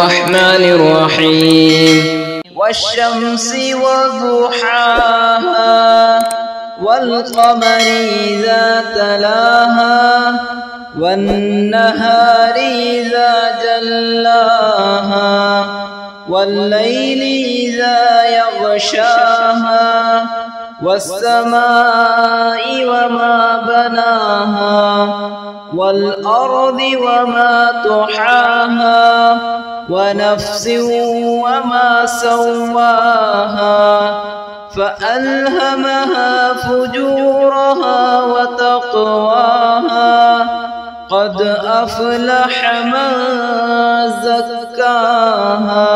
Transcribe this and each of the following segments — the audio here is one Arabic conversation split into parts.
الرحمن الرحيم والشمس وضحاها والقمر إذا تلاها والنهار إذا جلاها والليل إذا يغشاها والسماء وما بناها والأرض وما طحاها ونفس وما سواها فألهمها فجورها وتقواها قد أفلح من زكاها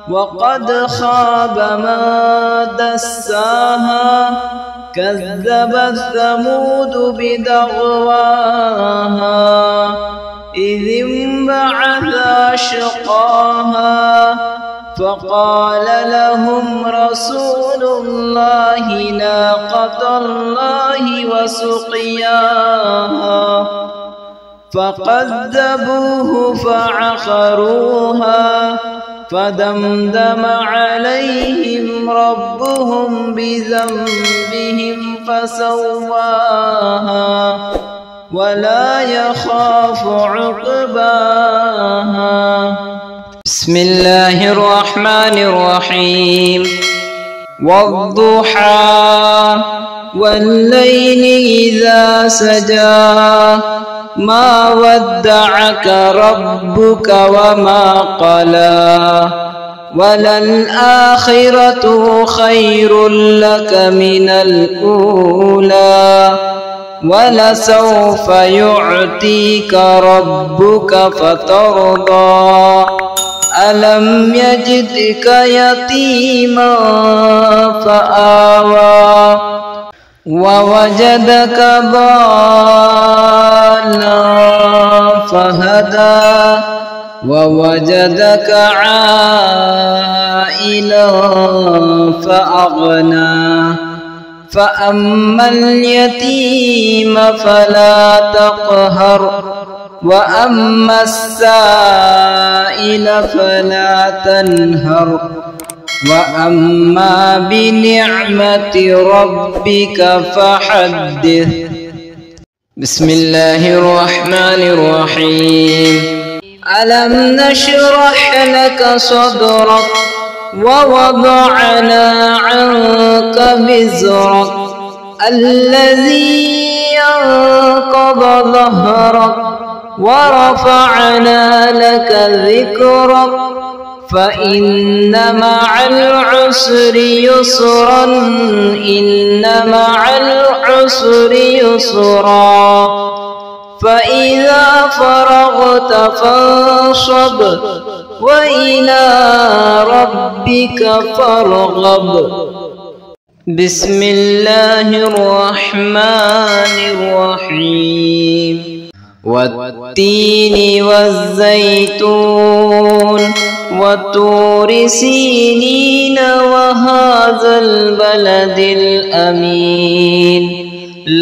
وقد خاب من دساها كذبت ثمود بدغواها إذ انبعث أشقاها فقال لهم رسول الله ناقة الله وسقياها فكذبوه فعقروها فدمدم عليهم ربهم بذنبهم فسواها ولا يخاف عقباها. بسم الله الرحمن الرحيم والضحى والليل إذا سجى ما ودعك ربك وما قلى وللآخرة خير لك من الأولى ولسوف يعطيك ربك فترضى ألم يجدك يتيما فآوى ووجدك ضالا فهدى ووجدك عائلا فأغنى فأما اليتيم فلا تقهر وأما السائل فلا تنهر وأما بنعمة ربك فحدث. بسم الله الرحمن الرحيم ألم نشرح لك صدرك ووضعنا عنك وزرك الذي ينقض ظهرك ورفعنا لك ذكرك فإن مع العسر يسرا إن مع العسر يسرا فإذا فرغت فانصب وإلى ربك فارغب. بسم الله الرحمن الرحيم والتين والزيتون وطور سينين وهذا البلد الأمين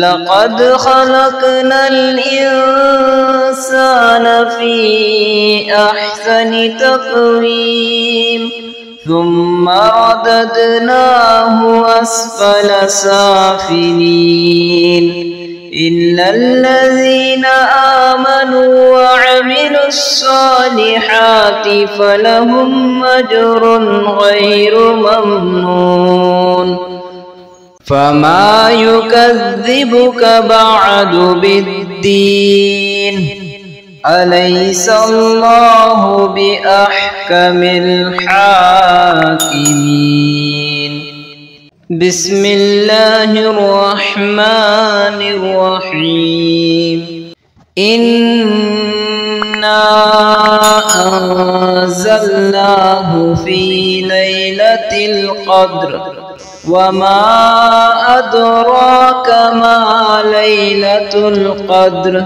لقد خلقنا الإنسان في أحسن تقويم ثم رددناه أسفل سافلين إلا الذين آمنوا وعملوا الصالحات فلهم أجر غير ممنون فما يكذبك بعد بالدين أليس الله بأحكم الحاكمين. بسم الله الرحمن الرحيم إنا أنزلناه في ليلة القدر وما أدراك ما ليلة القدر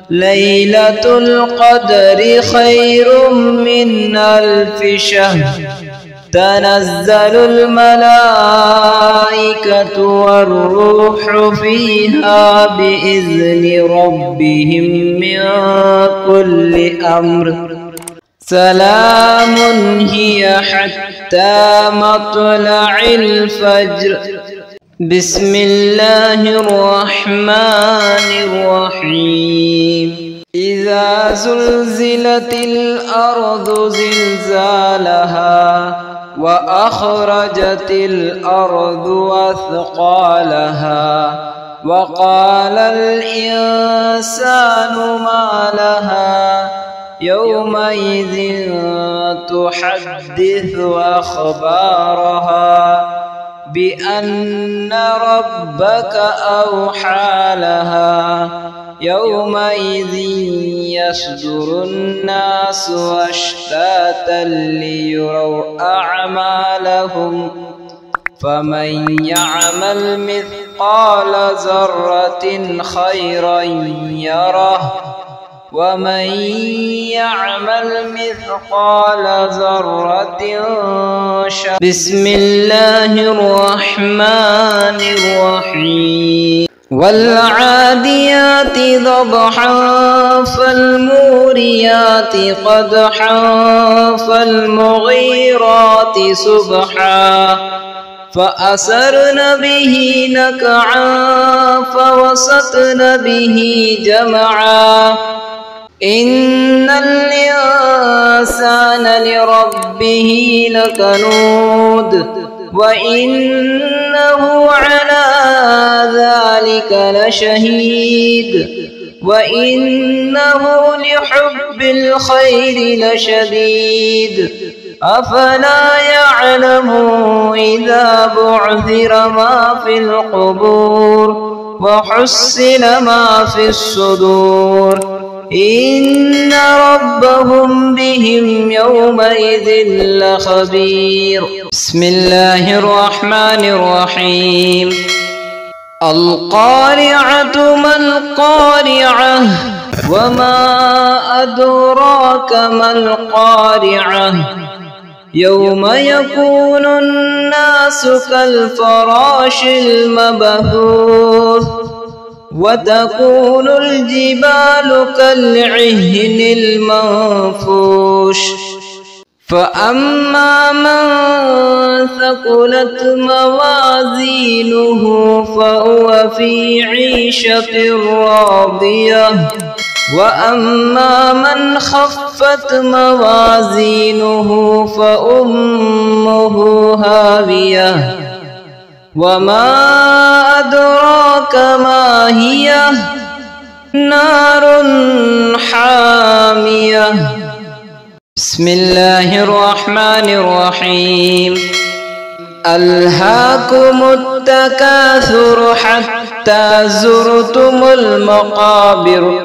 ليلة القدر خير من 1000 شهر تنزل الملائكة والروح فيها بإذن ربهم من كل أمر سلام هي حتى مطلع الفجر. بسم الله الرحمن الرحيم. إذا زلزلت الأرض زلزالها وأخرجت الأرض أثقالها وقال الإنسان ما لها يومئذ تحدث أخبارها بأن ربك أوحى لها يومئذ يصدر الناس أشتاتا ليروا أعمالهم فمن يعمل مثقال ذرة خيرا يره ومن يعمل مثقال ذرة شرا. بسم الله الرحمن الرحيم. والعاديات ضبحا فالموريات قدحا فالمغيرات صبحا فأثرن به نقعا فوسطن به جمعا إن الإنسان لربه لكنود وإنه على ذلك لشهيد وإنه لحب الخير لشديد أفلا يعلم إذا بعثر ما في القبور وحصل ما في الصدور إن ربهم بهم يومئذ لخبير. بسم الله الرحمن الرحيم. القارعة ما القارعة وما أدراك ما القارعة يوم يكون الناس كالفراش المبثوث وتكون الجبال كالعهن المنفوش فأما من ثقلت موازينه فهو في عيشة راضية وأما من خفت موازينه فأمه هاوية وما أدراك ما هي نار حامية. بسم الله الرحمن الرحيم. ألهاكم التكاثر حتى زرتم المقابر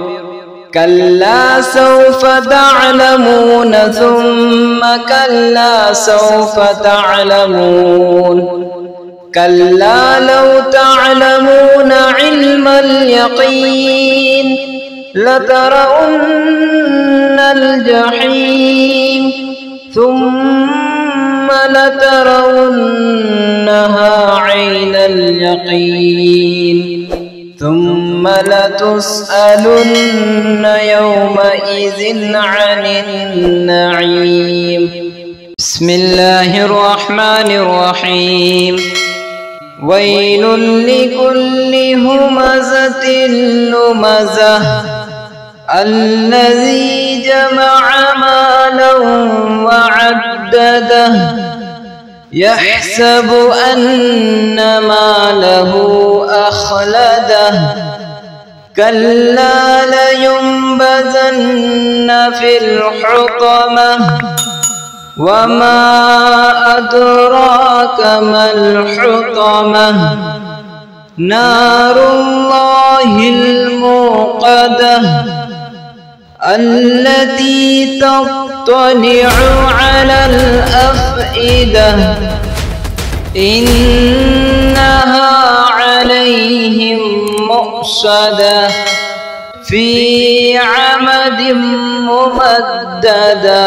كلا سوف تعلمون ثم كلا سوف تعلمون كلا لو تعلمون علم اليقين لترون الجحيم ثم لترونها عين اليقين ثم لتسألن يومئذ عن النعيم. بسم الله الرحمن الرحيم. ويل لكل همزة لمزة الذي جمع مالا وعدده يحسب أن ماله أخلده كلا لينبذن في الحطمة وما أدراك ما الحطمة نار الله الموقدة التي تطلع على الأفئدة إنها عليهم مؤصدة في عمد ممددة.